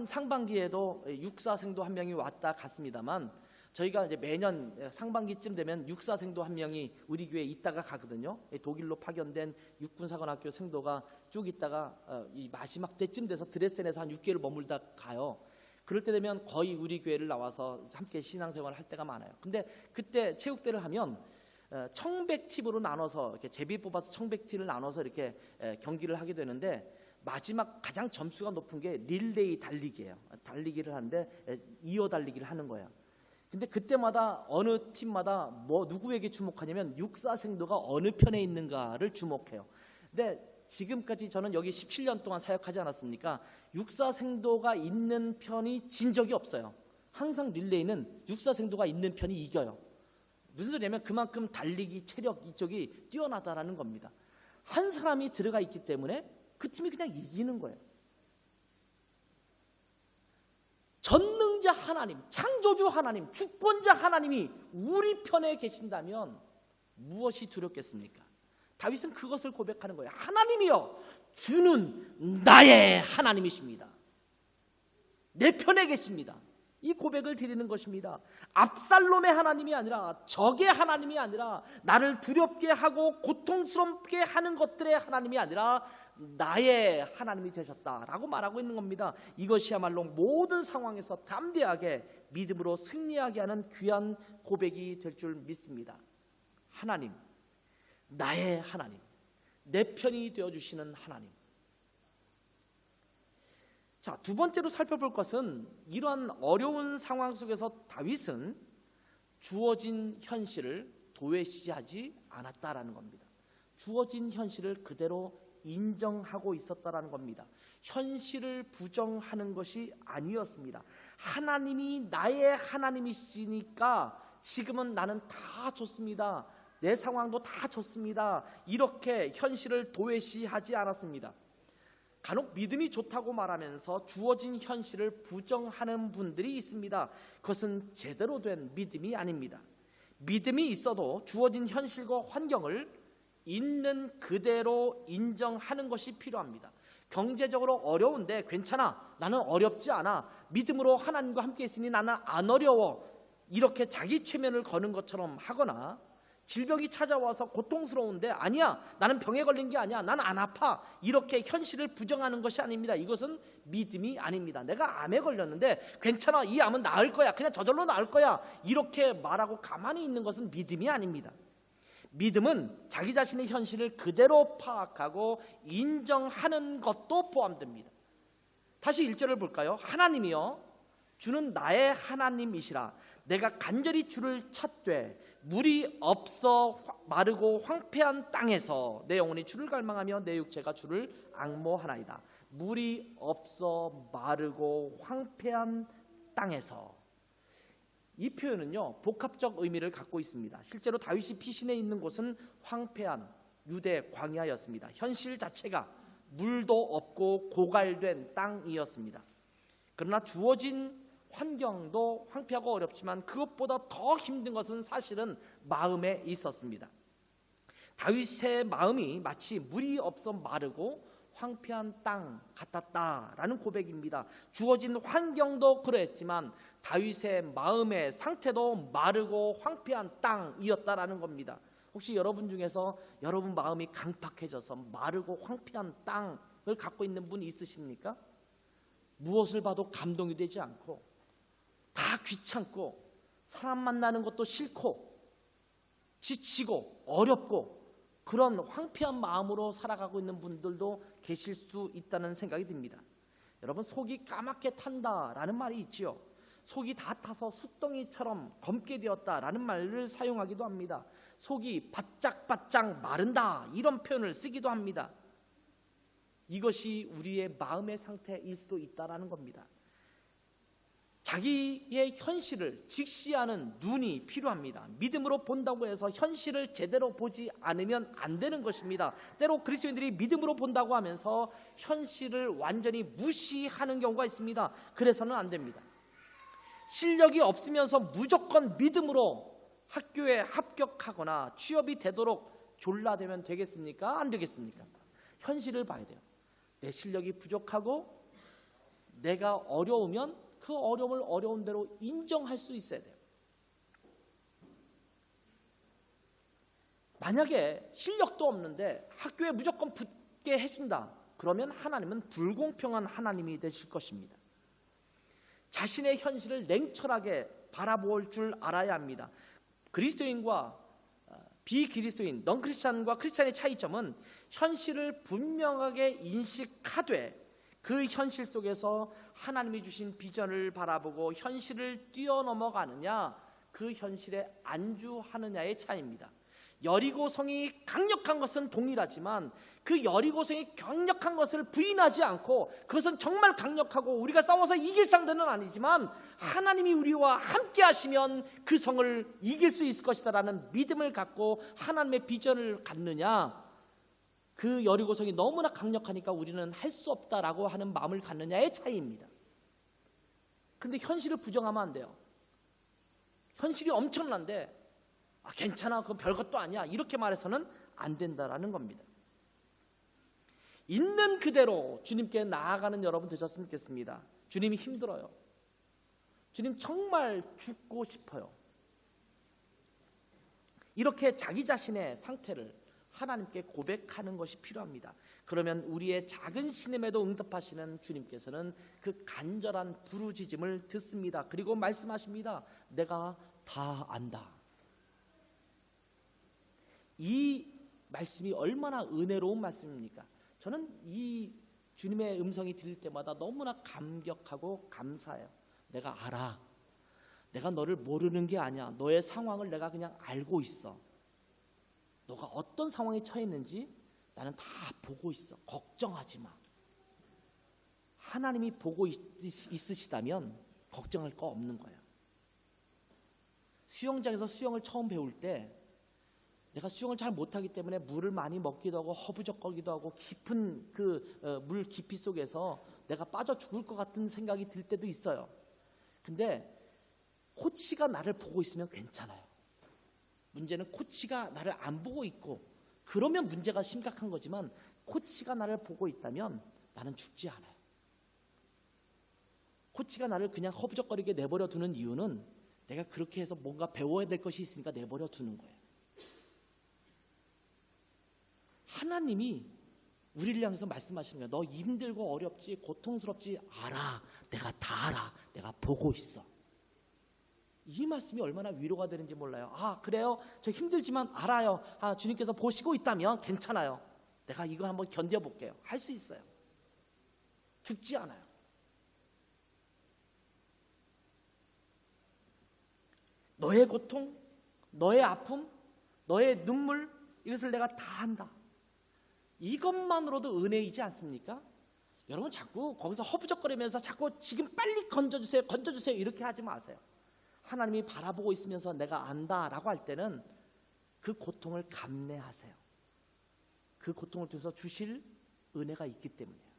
Speaker 1: 상반기에도 육사생도 한 명이 왔다 갔습니다만 저희가 이제 매년 상반기쯤 되면 육사생도 한 명이 우리 교회에 있다가 가거든요. 독일로 파견된 육군사관학교 생도가 쭉 있다가 이 마지막 때쯤 돼서 드레스덴에서 한 6개월 머물다 가요. 그럴 때 되면 거의 우리 교회를 나와서 함께 신앙생활을 할 때가 많아요. 근데 그때 체육대를 하면 청백팀으로 나눠서 이렇게 제비 뽑아서 청백팀을 나눠서 이렇게 경기를 하게 되는데 마지막 가장 점수가 높은 게 릴레이 달리기예요. 달리기를 하는데 이어 달리기를 하는 거예요. 근데 그때마다 어느 팀마다 뭐 누구에게 주목하냐면 육사생도가 어느 편에 있는가를 주목해요. 근데 지금까지 저는 여기 17년 동안 사역하지 않았습니까? 육사생도가 있는 편이 진 적이 없어요. 항상 릴레이는 육사생도가 있는 편이 이겨요. 무슨 소리냐면 그만큼 달리기, 체력 이쪽이 뛰어나다라는 겁니다. 한 사람이 들어가 있기 때문에 그 팀이 그냥 이기는 거예요. 전능 주권자 하나님, 창조주 하나님, 주권자 하나님이 우리 편에 계신다면 무엇이 두렵겠습니까? 다윗은 그것을 고백하는 거예요. 하나님이여, 주는 나의 하나님이십니다. 내 편에 계십니다. 이 고백을 드리는 것입니다. 압살롬의 하나님이 아니라, 적의 하나님이 아니라, 나를 두렵게 하고 고통스럽게 하는 것들의 하나님이 아니라 나의 하나님이 되셨다라고 말하고 있는 겁니다. 이것이야말로 모든 상황에서 담대하게 믿음으로 승리하게 하는 귀한 고백이 될 줄 믿습니다. 하나님, 나의 하나님, 내 편이 되어주시는 하나님. 자, 두 번째로 살펴볼 것은 이러한 어려운 상황 속에서 다윗은 주어진 현실을 도외시하지 않았다라는 겁니다. 주어진 현실을 그대로 인정하고 있었다라는 겁니다. 현실을 부정하는 것이 아니었습니다. 하나님이 나의 하나님이시니까 지금은 나는 다 좋습니다. 내 상황도 다 좋습니다. 이렇게 현실을 도외시하지 않았습니다. 간혹 믿음이 좋다고 말하면서 주어진 현실을 부정하는 분들이 있습니다. 그것은 제대로 된 믿음이 아닙니다. 믿음이 있어도 주어진 현실과 환경을 있는 그대로 인정하는 것이 필요합니다. 경제적으로 어려운데 괜찮아, 나는 어렵지 않아, 믿음으로 하나님과 함께 있으니 나는 안 어려워, 이렇게 자기 최면을 거는 것처럼 하거나, 질병이 찾아와서 고통스러운데 아니야, 나는 병에 걸린 게 아니야, 나는 안 아파, 이렇게 현실을 부정하는 것이 아닙니다. 이것은 믿음이 아닙니다. 내가 암에 걸렸는데 괜찮아, 이 암은 나을 거야, 그냥 저절로 나을 거야, 이렇게 말하고 가만히 있는 것은 믿음이 아닙니다. 믿음은 자기 자신의 현실을 그대로 파악하고 인정하는 것도 포함됩니다. 다시 1절을 볼까요? 하나님이여, 주는 나의 하나님이시라. 내가 간절히 주를 찾되 물이 없어 마르고 황폐한 땅에서 내 영혼이 주를 갈망하며 내 육체가 주를 앙모하나이다. 물이 없어 마르고 황폐한 땅에서, 이 표현은요 복합적 의미를 갖고 있습니다. 실제로 다윗이 피신해 있는 곳은 황폐한 유대 광야였습니다. 현실 자체가 물도 없고 고갈된 땅이었습니다. 그러나 주어진 환경도 황폐하고 어렵지만 그것보다 더 힘든 것은 사실은 마음에 있었습니다. 다윗의 마음이 마치 물이 없어 마르고 황폐한 땅 같았다라는 고백입니다. 주어진 환경도 그랬지만 다윗의 마음의 상태도 마르고 황폐한 땅이었다라는 겁니다. 혹시 여러분 중에서 여러분 마음이 강팍해져서 마르고 황폐한 땅을 갖고 있는 분이 있으십니까? 무엇을 봐도 감동이 되지 않고 다 귀찮고 사람 만나는 것도 싫고 지치고 어렵고 그런 황폐한 마음으로 살아가고 있는 분들도 계실 수 있다는 생각이 듭니다. 여러분, 속이 까맣게 탄다라는 말이 있지요. 속이 다 타서 숫덩이처럼 검게 되었다라는 말을 사용하기도 합니다. 속이 바짝바짝 마른다, 이런 표현을 쓰기도 합니다. 이것이 우리의 마음의 상태일 수도 있다라는 겁니다. 자기의 현실을 직시하는 눈이 필요합니다. 믿음으로 본다고 해서 현실을 제대로 보지 않으면 안 되는 것입니다. 때로 그리스도인들이 믿음으로 본다고 하면서 현실을 완전히 무시하는 경우가 있습니다. 그래서는 안 됩니다. 실력이 없으면서 무조건 믿음으로 학교에 합격하거나 취업이 되도록 졸라대면 되겠습니까? 안 되겠습니까? 현실을 봐야 돼요. 내 실력이 부족하고 내가 어려우면 그 어려움을 어려운 대로 인정할 수 있어야 돼요. 만약에 실력도 없는데 학교에 무조건 붙게 해준다, 그러면 하나님은 불공평한 하나님이 되실 것입니다. 자신의 현실을 냉철하게 바라볼 줄 알아야 합니다. 그리스도인과 비그리스도인, 넌크리스찬과 크리스찬의 차이점은 현실을 분명하게 인식하되 그 현실 속에서 하나님이 주신 비전을 바라보고 현실을 뛰어넘어가느냐, 그 현실에 안주하느냐의 차이입니다. 여리고성이 강력한 것은 동일하지만 그 여리고성이 강력한 것을 부인하지 않고 그것은 정말 강력하고 우리가 싸워서 이길 상대는 아니지만 하나님이 우리와 함께 하시면 그 성을 이길 수 있을 것이다라는 믿음을 갖고 하나님의 비전을 갖느냐, 그 여리고성이 너무나 강력하니까 우리는 할 수 없다라고 하는 마음을 갖느냐의 차이입니다. 근데 현실을 부정하면 안 돼요. 현실이 엄청난데 괜찮아, 그건 별것도 아니야, 이렇게 말해서는 안 된다라는 겁니다. 있는 그대로 주님께 나아가는 여러분 되셨으면 좋겠습니다. 주님이 힘들어요. 주님 정말 죽고 싶어요. 이렇게 자기 자신의 상태를 하나님께 고백하는 것이 필요합니다. 그러면 우리의 작은 신음에도 응답하시는 주님께서는 그 간절한 부르짖음을 듣습니다. 그리고 말씀하십니다. 내가 다 안다. 이 말씀이 얼마나 은혜로운 말씀입니까? 저는 이 주님의 음성이 들릴 때마다 너무나 감격하고 감사해요. 내가 알아. 내가 너를 모르는 게 아니야. 너의 상황을 내가 그냥 알고 있어. 너가 어떤 상황에 처해 있는지 나는 다 보고 있어. 걱정하지 마. 하나님이 보고 있으시다면 걱정할 거 없는 거예요. 수영장에서 수영을 처음 배울 때 내가 수영을 잘 못하기 때문에 물을 많이 먹기도 하고 허부적거리기도 하고 깊은 그 물 깊이 속에서 내가 빠져 죽을 것 같은 생각이 들 때도 있어요. 근데 코치가 나를 보고 있으면 괜찮아요. 문제는 코치가 나를 안 보고 있고 그러면 문제가 심각한 거지만 코치가 나를 보고 있다면 나는 죽지 않아요. 코치가 나를 그냥 허부적거리게 내버려 두는 이유는 내가 그렇게 해서 뭔가 배워야 될 것이 있으니까 내버려 두는 거예요. 하나님이 우리를 향해서 말씀하시는 거예요. 너 힘들고 어렵지 고통스럽지 알아. 내가 다 알아. 내가 보고 있어. 이 말씀이 얼마나 위로가 되는지 몰라요. 그래요? 저 힘들지만 알아요. 주님께서 보시고 있다면 괜찮아요. 내가 이거 한번 견뎌볼게요. 할 수 있어요. 죽지 않아요. 너의 고통, 너의 아픔, 너의 눈물 이것을 내가 다 안다. 이것만으로도 은혜이지 않습니까? 여러분 자꾸 거기서 허부적거리면서 자꾸 지금 빨리 건져주세요, 건져주세요 이렇게 하지 마세요. 하나님이 바라보고 있으면서 내가 안다라고 할 때는 그 고통을 감내하세요. 그 고통을 통해서 주실 은혜가 있기 때문이에요.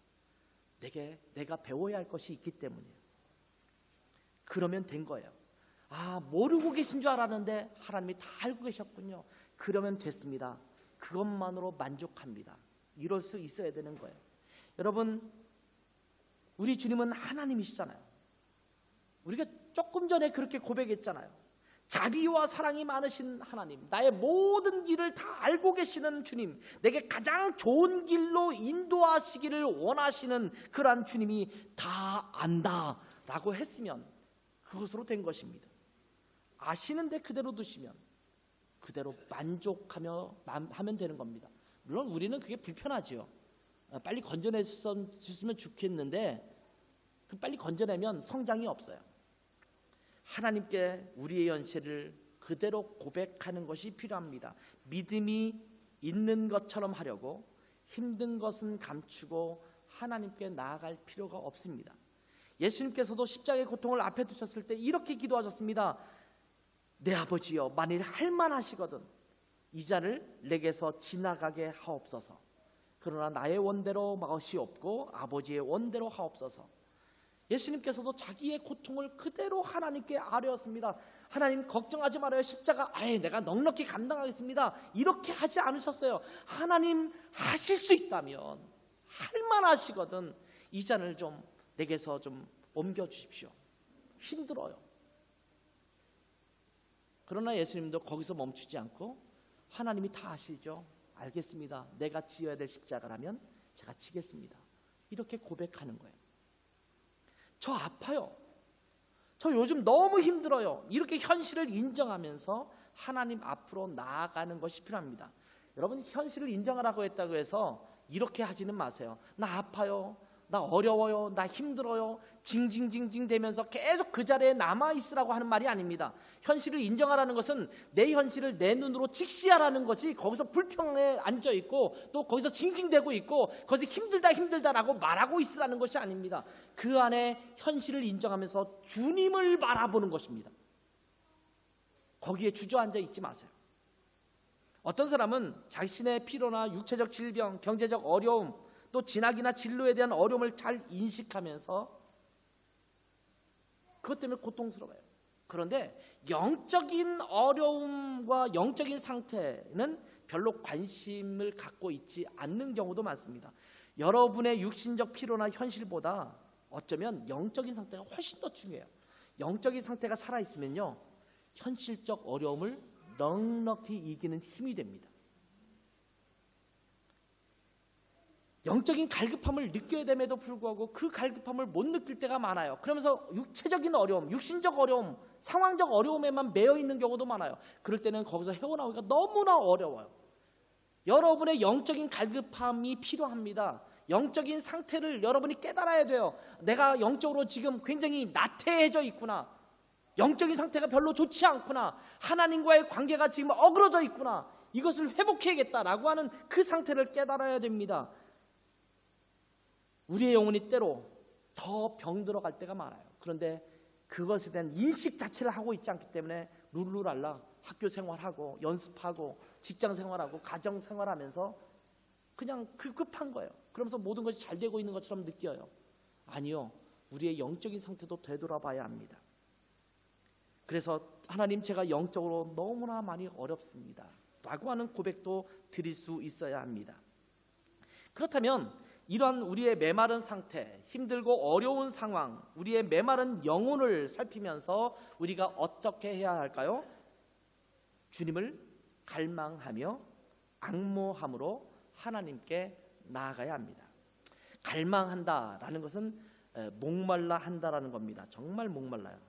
Speaker 1: 내가 배워야 할 것이 있기 때문이에요. 그러면 된 거예요. 모르고 계신 줄 알았는데 하나님이 다 알고 계셨군요. 그러면 됐습니다. 그것만으로 만족합니다. 이럴 수 있어야 되는 거예요. 여러분, 우리 주님은 하나님이시잖아요. 우리가 조금 전에 그렇게 고백했잖아요. 자비와 사랑이 많으신 하나님, 나의 모든 길을 다 알고 계시는 주님, 내게 가장 좋은 길로 인도하시기를 원하시는 그러한 주님이 다 안다라고 했으면 그것으로 된 것입니다. 아시는데 그대로 두시면 그대로 만족하며 하면 되는 겁니다. 물론 우리는 그게 불편하지요. 빨리 건져내셨으면 좋겠는데 그 빨리 건져내면 성장이 없어요. 하나님께 우리의 현실을 그대로 고백하는 것이 필요합니다. 믿음이 있는 것처럼 하려고 힘든 것은 감추고 하나님께 나아갈 필요가 없습니다. 예수님께서도 십자가의 고통을 앞에 두셨을 때 이렇게 기도하셨습니다. 내 아버지여, 만일 할만하시거든 이 잔을 내게서 지나가게 하옵소서. 그러나 나의 원대로 마시옵고 아버지의 원대로 하옵소서. 예수님께서도 자기의 고통을 그대로 하나님께 아뢰었습니다. 하나님 걱정하지 말아요. 십자가 내가 넉넉히 감당하겠습니다. 이렇게 하지 않으셨어요. 하나님 하실 수 있다면 할만하시거든 이 잔을 좀 내게서 좀 옮겨주십시오. 힘들어요. 그러나 예수님도 거기서 멈추지 않고 하나님이 다 아시죠. 알겠습니다. 내가 지어야 될 십자가라면 제가 지겠습니다. 이렇게 고백하는 거예요. 저 아파요. 저 요즘 너무 힘들어요. 이렇게 현실을 인정하면서 하나님 앞으로 나아가는 것이 필요합니다. 여러분 현실을 인정하라고 했다고 해서 이렇게 하지는 마세요. 나 아파요. 나 어려워요. 나 힘들어요. 징징징징 대면서 계속 그 자리에 남아있으라고 하는 말이 아닙니다. 현실을 인정하라는 것은 내 현실을 내 눈으로 직시하라는 거지 거기서 불평에 앉아있고 또 거기서 징징대고 있고 거기서 힘들다라고 말하고 있으라는 것이 아닙니다. 그 안에 현실을 인정하면서 주님을 바라보는 것입니다. 거기에 주저앉아 있지 마세요. 어떤 사람은 자신의 피로나 육체적 질병, 경제적 어려움 또 진학이나 진로에 대한 어려움을 잘 인식하면서 그것 때문에 고통스러워요. 그런데 영적인 어려움과 영적인 상태는 별로 관심을 갖고 있지 않는 경우도 많습니다. 여러분의 육신적 필요나 현실보다 어쩌면 영적인 상태가 훨씬 더 중요해요. 영적인 상태가 살아있으면요, 현실적 어려움을 넉넉히 이기는 힘이 됩니다. 영적인 갈급함을 느껴야 됨에도 불구하고 그 갈급함을 못 느낄 때가 많아요. 그러면서 육체적인 어려움, 육신적 어려움, 상황적 어려움에만 매여 있는 경우도 많아요. 그럴 때는 거기서 헤어나오기가 너무나 어려워요. 여러분의 영적인 갈급함이 필요합니다. 영적인 상태를 여러분이 깨달아야 돼요. 내가 영적으로 지금 굉장히 나태해져 있구나. 영적인 상태가 별로 좋지 않구나. 하나님과의 관계가 지금 어그러져 있구나. 이것을 회복해야겠다라고 하는 그 상태를 깨달아야 됩니다. 우리의 영혼이 때로 더 병들어갈 때가 많아요. 그런데 그것에 대한 인식 자체를 하고 있지 않기 때문에 룰루랄라 학교 생활하고 연습하고 직장 생활하고 가정 생활하면서 그냥 급급한 거예요. 그러면서 모든 것이 잘 되고 있는 것처럼 느껴요. 아니요, 우리의 영적인 상태도 되돌아봐야 합니다. 그래서 하나님, 제가 영적으로 너무나 많이 어렵습니다 라고 하는 고백도 드릴 수 있어야 합니다. 그렇다면 이러한 우리의 메마른 상태, 힘들고 어려운 상황, 우리의 메마른 영혼을 살피면서 우리가 어떻게 해야 할까요? 주님을 갈망하며 앙모함으로 하나님께 나아가야 합니다. 갈망한다라는 것은 목말라 한다라는 겁니다. 정말 목말라요.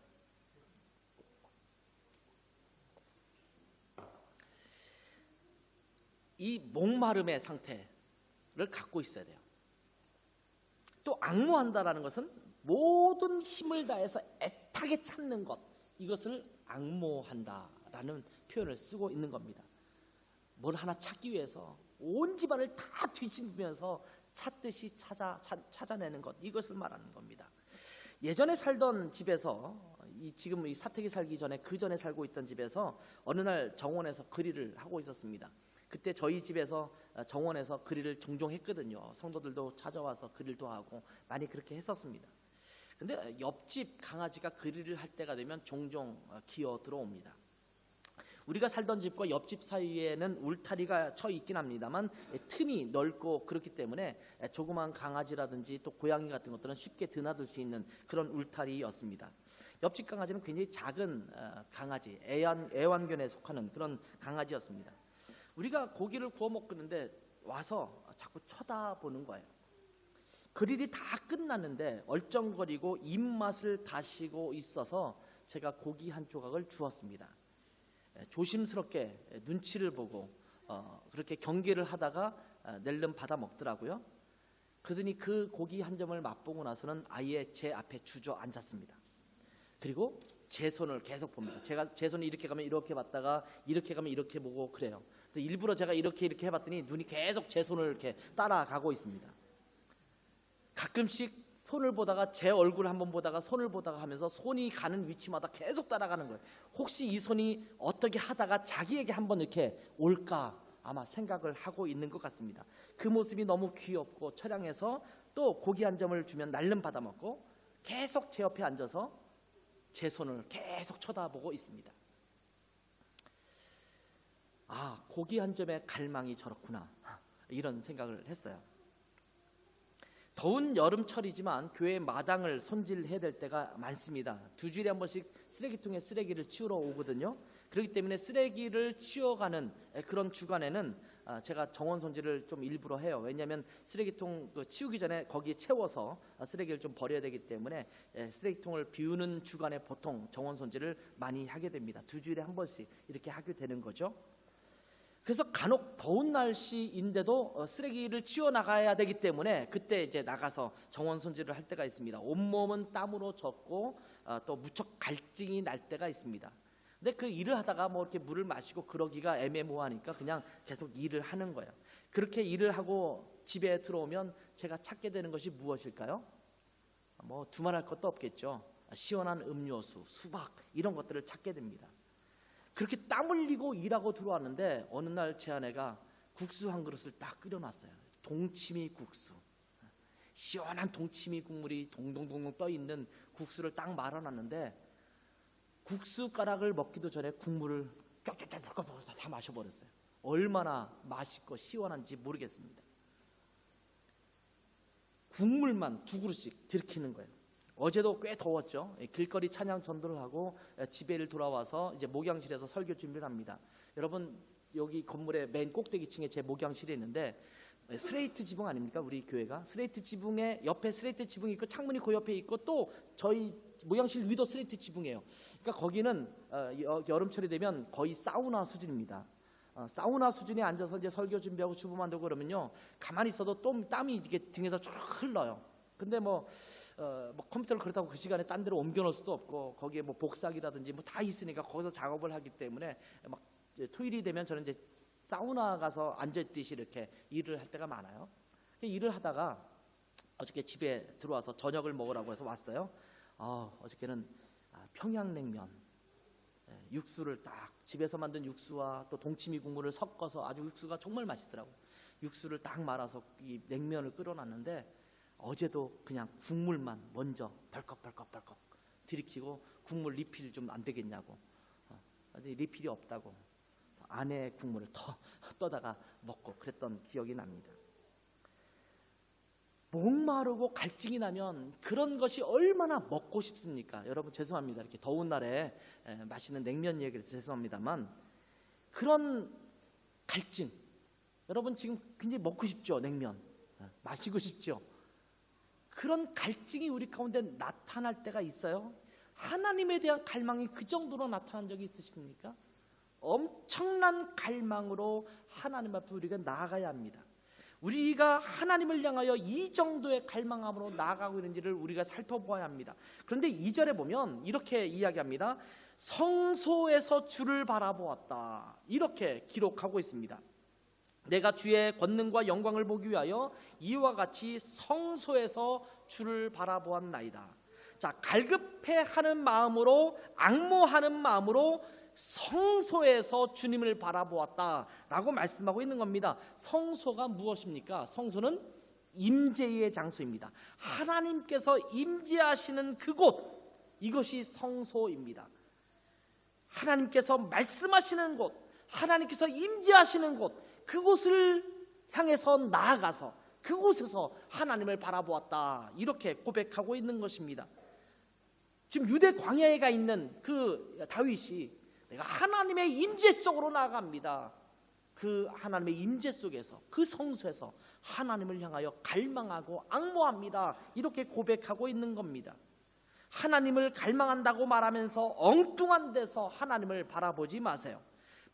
Speaker 1: 이 목마름의 상태를 갖고 있어야 돼요. 또 앙모한다라는 것은 모든 힘을 다해서 애타게 찾는 것, 이것을 앙모한다라는 표현을 쓰고 있는 겁니다. 뭘 하나 찾기 위해서 온 집안을 다 뒤집으면서 찾듯이 찾아내는 것, 이것을 말하는 겁니다. 예전에 살던 집에서, 지금 이 사택에 살기 전에 그 전에 살고 있던 집에서 어느 날 정원에서 그릴을 하고 있었습니다. 그때 저희 집에서 정원에서 그릴을 종종 했거든요. 성도들도 찾아와서 그릴도 하고 많이 그렇게 했었습니다. 근데 옆집 강아지가 그릴을 할 때가 되면 종종 기어 들어옵니다. 우리가 살던 집과 옆집 사이에는 울타리가 쳐 있긴 합니다만 틈이 넓고 그렇기 때문에 조그만 강아지라든지 또 고양이 같은 것들은 쉽게 드나들 수 있는 그런 울타리였습니다. 옆집 강아지는 굉장히 작은 강아지, 애완견에 속하는 그런 강아지였습니다. 우리가 고기를 구워 먹는데 와서 자꾸 쳐다보는 거예요. 그릴이 다 끝났는데 얼쩡거리고 입맛을 다시고 있어서 제가 고기 한 조각을 주었습니다. 조심스럽게 눈치를 보고 그렇게 경계를 하다가 낼름 받아 먹더라고요. 그러더니 그 고기 한 점을 맛보고 나서는 아예 제 앞에 주저앉았습니다. 그리고 제 손을 계속 봅니다. 제가 제 손이 이렇게 가면 이렇게 봤다가 이렇게 가면 이렇게 보고 그래요. 그래서 일부러 제가 이렇게 해봤더니 눈이 계속 제 손을 이렇게 따라가고 있습니다. 가끔씩 손을 보다가 제 얼굴을 한번 보다가 손을 보다가 하면서 손이 가는 위치마다 계속 따라가는 거예요. 혹시 이 손이 어떻게 하다가 자기에게 한번 이렇게 올까 아마 생각을 하고 있는 것 같습니다. 그 모습이 너무 귀엽고 처량해서 또 고기 한 점을 주면 날름 받아 먹고 계속 제 옆에 앉아서 제 손을 계속 쳐다보고 있습니다. 아, 고기 한 점의 갈망이 저렇구나, 이런 생각을 했어요. 더운 여름철이지만 교회 마당을 손질해야 될 때가 많습니다. 2주일에 한 번씩 쓰레기통에 쓰레기를 치우러 오거든요. 그렇기 때문에 쓰레기를 치워가는 그런 주간에는 제가 정원 손질을 좀 일부러 해요. 왜냐하면 쓰레기통 치우기 전에 거기에 채워서 쓰레기를 좀 버려야 되기 때문에 쓰레기통을 비우는 주간에 보통 정원 손질을 많이 하게 됩니다. 2주일에 한 번씩 이렇게 하게 되는 거죠. 그래서 간혹 더운 날씨인데도 쓰레기를 치워 나가야 되기 때문에 그때 이제 나가서 정원 손질을 할 때가 있습니다. 온몸은 땀으로 젖고 또 무척 갈증이 날 때가 있습니다. 근데 그 일을 하다가 뭐 이렇게 물을 마시고 그러기가 애매모호하니까 그냥 계속 일을 하는 거예요. 그렇게 일을 하고 집에 들어오면 제가 찾게 되는 것이 무엇일까요? 뭐 두말할 것도 없겠죠. 시원한 음료수, 수박 이런 것들을 찾게 됩니다. 그렇게 땀 흘리고 일하고 들어왔는데 어느 날 제 아내가 국수 한 그릇을 딱 끓여놨어요. 동치미 국수. 시원한 동치미 국물이 동동동동 떠 있는 국수를 딱 말아놨는데 국수 가락을 먹기도 전에 국물을 쫙쫙쫙 다 마셔버렸어요. 얼마나 맛있고 시원한지 모르겠습니다. 국물만 2그릇씩 들이키는 거예요. 어제도 꽤 더웠죠. 길거리 찬양 전도를 하고 집에 돌아와서 이제 목양실에서 설교 준비를 합니다. 여러분 여기 건물의 맨 꼭대기층에 제 목양실이 있는데 스레이트 지붕 아닙니까? 우리 교회가 스레이트 지붕에 옆에 스레이트 지붕이 있고 창문이 그 옆에 있고 또 저희 목양실 위도 스레이트 지붕이에요. 그러니까 거기는 여름철이 되면 거의 사우나 수준입니다. 사우나 수준에 앉아서 이제 설교 준비하고 주부 만들고 그러면요 가만히 있어도 땀이 이게 등에서 쭉 흘러요. 근데 뭐 컴퓨터를 그렇다고 그 시간에 딴 데로 옮겨놓을 수도 없고 거기에 뭐 복사기라든지 뭐 다 있으니까 거기서 작업을 하기 때문에 막 토요일이 되면 저는 이제 사우나 가서 앉아있듯이 이렇게 일을 할 때가 많아요. 일을 하다가 어저께 집에 들어와서 저녁을 먹으라고 해서 왔어요. 어저께는 평양냉면 육수를 딱 집에서 만든 육수와 또 동치미 국물을 섞어서 아주 육수가 정말 맛있더라고요. 육수를 딱 말아서 이 냉면을 끓여놨는데 어제도 그냥 국물만 먼저 벌컥 들이키고 국물 리필 좀 안 되겠냐고 리필이 없다고 안에 국물을 더 떠다가 먹고 그랬던 기억이 납니다. 목마르고 갈증이 나면 그런 것이 얼마나 먹고 싶습니까? 여러분 죄송합니다. 이렇게 더운 날에 맛있는 냉면 얘기를 죄송합니다만 그런 갈증 여러분 지금 굉장히 먹고 싶죠? 냉면 마시고 싶죠? 그런 갈증이 우리 가운데 나타날 때가 있어요. 하나님에 대한 갈망이 그 정도로 나타난 적이 있으십니까? 엄청난 갈망으로 하나님 앞에 우리가 나아가야 합니다. 우리가 하나님을 향하여 이 정도의 갈망함으로 나아가고 있는지를 우리가 살펴보아야 합니다. 그런데 2절에 보면 이렇게 이야기합니다. 성소에서 주를 바라보았다 이렇게 기록하고 있습니다. 내가 주의 권능과 영광을 보기 위하여 이와 같이 성소에서 주를 바라보았나이다. 자, 갈급해하는 마음으로 앙모하는 마음으로 성소에서 주님을 바라보았다라고 말씀하고 있는 겁니다. 성소가 무엇입니까? 성소는 임재의 장소입니다. 하나님께서 임재하시는 그곳 이것이 성소입니다. 하나님께서 말씀하시는 곳 하나님께서 임재하시는 곳 그곳을 향해서 나아가서 그곳에서 하나님을 바라보았다 이렇게 고백하고 있는 것입니다. 지금 유대 광야에 가 있는 그 다윗이 내가 하나님의 임재 속으로 나아갑니다. 그 하나님의 임재 속에서 그 성소에서 하나님을 향하여 갈망하고 앙모합니다. 이렇게 고백하고 있는 겁니다. 하나님을 갈망한다고 말하면서 엉뚱한 데서 하나님을 바라보지 마세요.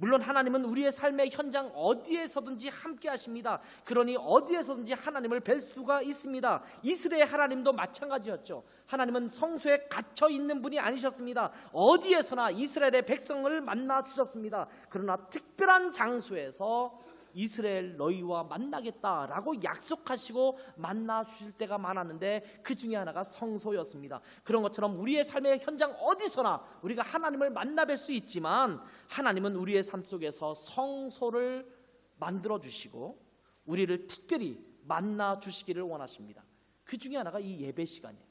Speaker 1: 물론 하나님은 우리의 삶의 현장 어디에서든지 함께 하십니다. 그러니 어디에서든지 하나님을 뵐 수가 있습니다. 이스라엘 하나님도 마찬가지였죠. 하나님은 성소에 갇혀 있는 분이 아니셨습니다. 어디에서나 이스라엘의 백성을 만나 주셨습니다. 그러나 특별한 장소에서 이스라엘 너희와 만나겠다라고 약속하시고 만나 주실 때가 많았는데 그 중에 하나가 성소였습니다. 그런 것처럼 우리의 삶의 현장 어디서나 우리가 하나님을 만나 뵐 수 있지만 하나님은 우리의 삶 속에서 성소를 만들어 주시고 우리를 특별히 만나 주시기를 원하십니다. 그 중에 하나가 이 예배 시간이에요.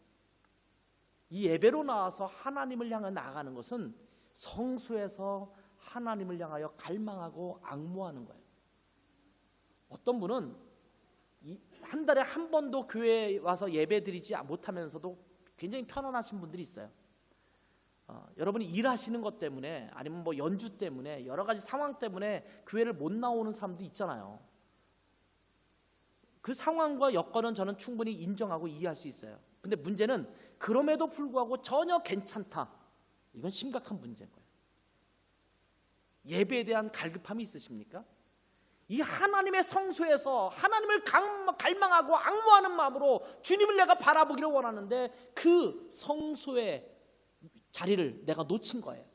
Speaker 1: 이 예배로 나와서 하나님을 향해 나아가는 것은 성소에서 하나님을 향하여 갈망하고 앙모하는 거예요. 어떤 분은 한 달에 한 번도 교회에 와서 예배 드리지 못하면서도 굉장히 편안하신 분들이 있어요. 여러분이 일하시는 것 때문에 아니면 뭐 연주 때문에 여러 가지 상황 때문에 교회를 못 나오는 사람도 있잖아요. 그 상황과 여건은 저는 충분히 인정하고 이해할 수 있어요. 근데 문제는 그럼에도 불구하고 전혀 괜찮다. 이건 심각한 문제인 거예요. 예배에 대한 갈급함이 있으십니까? 이 하나님의 성소에서 하나님을 갈망하고 앙모하는 마음으로 주님을 내가 바라보기를 원하는데 그 성소의 자리를 내가 놓친 거예요.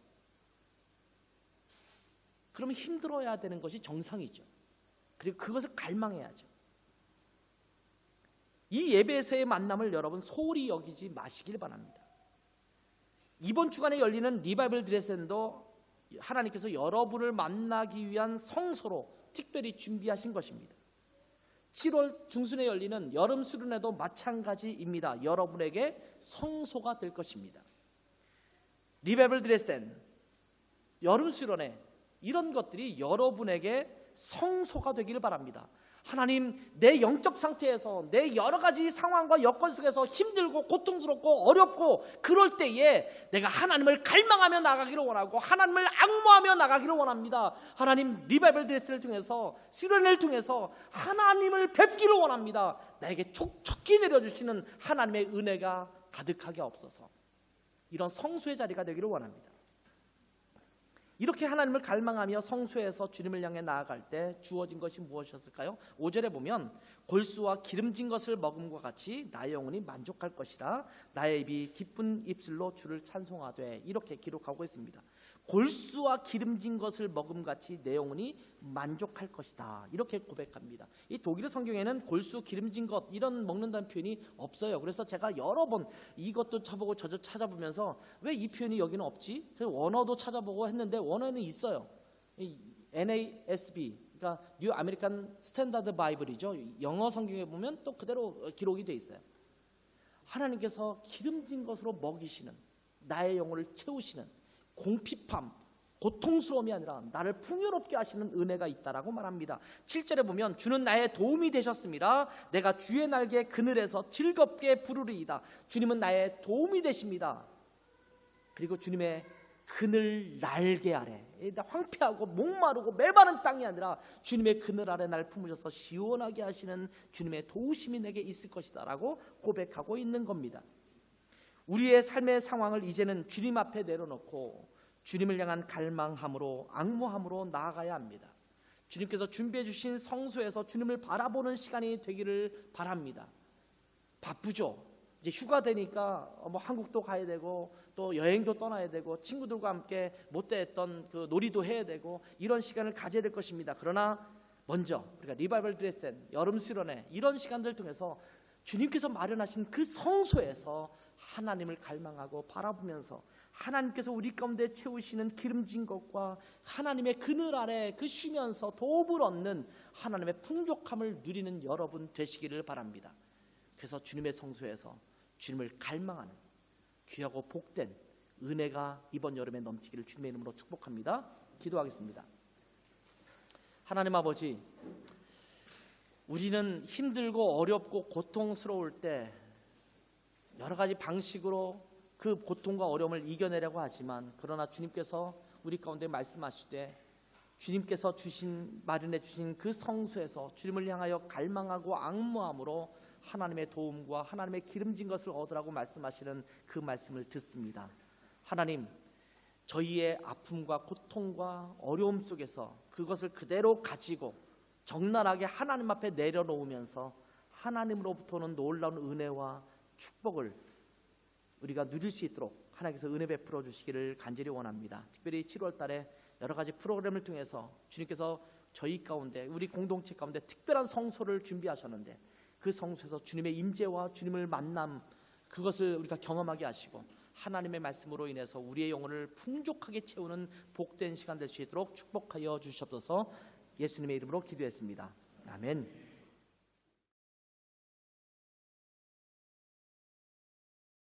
Speaker 1: 그러면 힘들어야 되는 것이 정상이죠. 그리고 그것을 갈망해야죠. 이 예배에서의 만남을 여러분 소홀히 여기지 마시길 바랍니다. 이번 주간에 열리는 리바이벌 드레스엔도 하나님께서 여러분을 만나기 위한 성소로 특별히 준비하신 것입니다. 7월 중순에 열리는 여름 수련회도 마찬가지입니다. 여러분에게 성소가 될 것입니다. 리바이벌 드레스덴, 여름 수련회, 이런 것들이 여러분에게 성소가 되기를 바랍니다. 하나님, 내 영적 상태에서 내 여러 가지 상황과 여건 속에서 힘들고 고통스럽고 어렵고 그럴 때에 내가 하나님을 갈망하며 나가기를 원하고 하나님을 앙모하며 나가기를 원합니다. 하나님, 리바이벌 드레스를 통해서, 수련회를 통해서 하나님을 뵙기를 원합니다. 나에게 촉촉히 내려주시는 하나님의 은혜가 가득하게 없어서 이런 성소의 자리가 되기를 원합니다. 이렇게 하나님을 갈망하며 성소에서 주님을 향해 나아갈 때 주어진 것이 무엇이었을까요? 5절에 보면 골수와 기름진 것을 먹음과 같이 나의 영혼이 만족할 것이라 나의 입이 기쁜 입술로 주를 찬송하되, 이렇게 기록하고 있습니다. 골수와 기름진 것을 먹음같이 내 영혼이 만족할 것이다, 이렇게 고백합니다. 이 독일어 성경에는 골수, 기름진 것 이런 먹는다는 표현이 없어요. 그래서 제가 여러 번 이것도 찾아보고 저도 찾아보면서 왜 이 표현이 여기는 없지? 그래서 원어도 찾아보고 했는데 원어에는 있어요. 이 NASB, 그러니까 뉴 아메리칸 스탠다드 바이블이죠. 영어 성경에 보면 또 그대로 기록이 돼 있어요. 하나님께서 기름진 것으로 먹이시는, 나의 영혼을 채우시는 공핍함, 고통스러움이 아니라 나를 풍요롭게 하시는 은혜가 있다라고 말합니다. 7절에 보면 주는 나의 도움이 되셨습니다. 내가 주의 날개 그늘에서 즐겁게 부르리이다. 주님은 나의 도움이 되십니다. 그리고 주님의 그늘 날개 아래, 황폐하고 목마르고 메마른 땅이 아니라 주님의 그늘 아래 날 품으셔서 시원하게 하시는 주님의 도우심이 내게 있을 것이다 라고 고백하고 있는 겁니다. 우리의 삶의 상황을 이제는 주님 앞에 내려놓고 주님을 향한 갈망함으로, 앙모함으로 나아가야 합니다. 주님께서 준비해 주신 성소에서 주님을 바라보는 시간이 되기를 바랍니다. 바쁘죠. 이제 휴가 되니까 한국도 가야 되고 또 여행도 떠나야 되고 친구들과 함께 못했던 그 놀이도 해야 되고 이런 시간을 가져야 될 것입니다. 그러나 먼저 우리가 리바이벌 드레스덴, 여름 수련회 이런 시간들을 통해서 주님께서 마련하신 그 성소에서 하나님을 갈망하고 바라보면서 하나님께서 우리 가운데 채우시는 기름진 것과 하나님의 그늘 아래 그 쉬면서 도움을 얻는 하나님의 풍족함을 누리는 여러분 되시기를 바랍니다. 그래서 주님의 성소에서 주님을 갈망하는 귀하고 복된 은혜가 이번 여름에 넘치기를 주님의 이름으로 축복합니다. 기도하겠습니다. 하나님 아버지, 우리는 힘들고 어렵고 고통스러울 때 여러 가지 방식으로 그 고통과 어려움을 이겨내려고 하지만, 그러나 주님께서 우리 가운데 말씀하시되 주님께서 마련해 주신 그 성소에서 주님을 향하여 갈망하고 앙모함으로 하나님의 도움과 하나님의 기름진 것을 얻으라고 말씀하시는 그 말씀을 듣습니다. 하나님, 저희의 아픔과 고통과 어려움 속에서 그것을 그대로 가지고 적나라하게 하나님 앞에 내려놓으면서 하나님으로부터는 놀라운 은혜와 축복을 우리가 누릴 수 있도록 하나님께서 은혜 베풀어 주시기를 간절히 원합니다. 특별히 7월 달에 여러 가지 프로그램을 통해서 주님께서 저희 가운데, 우리 공동체 가운데 특별한 성소를 준비하셨는데 그 성소에서 주님의 임재와 주님을 만남, 그것을 우리가 경험하게 하시고 하나님의 말씀으로 인해서 우리의 영혼을 풍족하게 채우는 복된 시간 될 수 있도록 축복하여 주시옵소서. 예수님의 이름으로 기도했습니다. 아멘.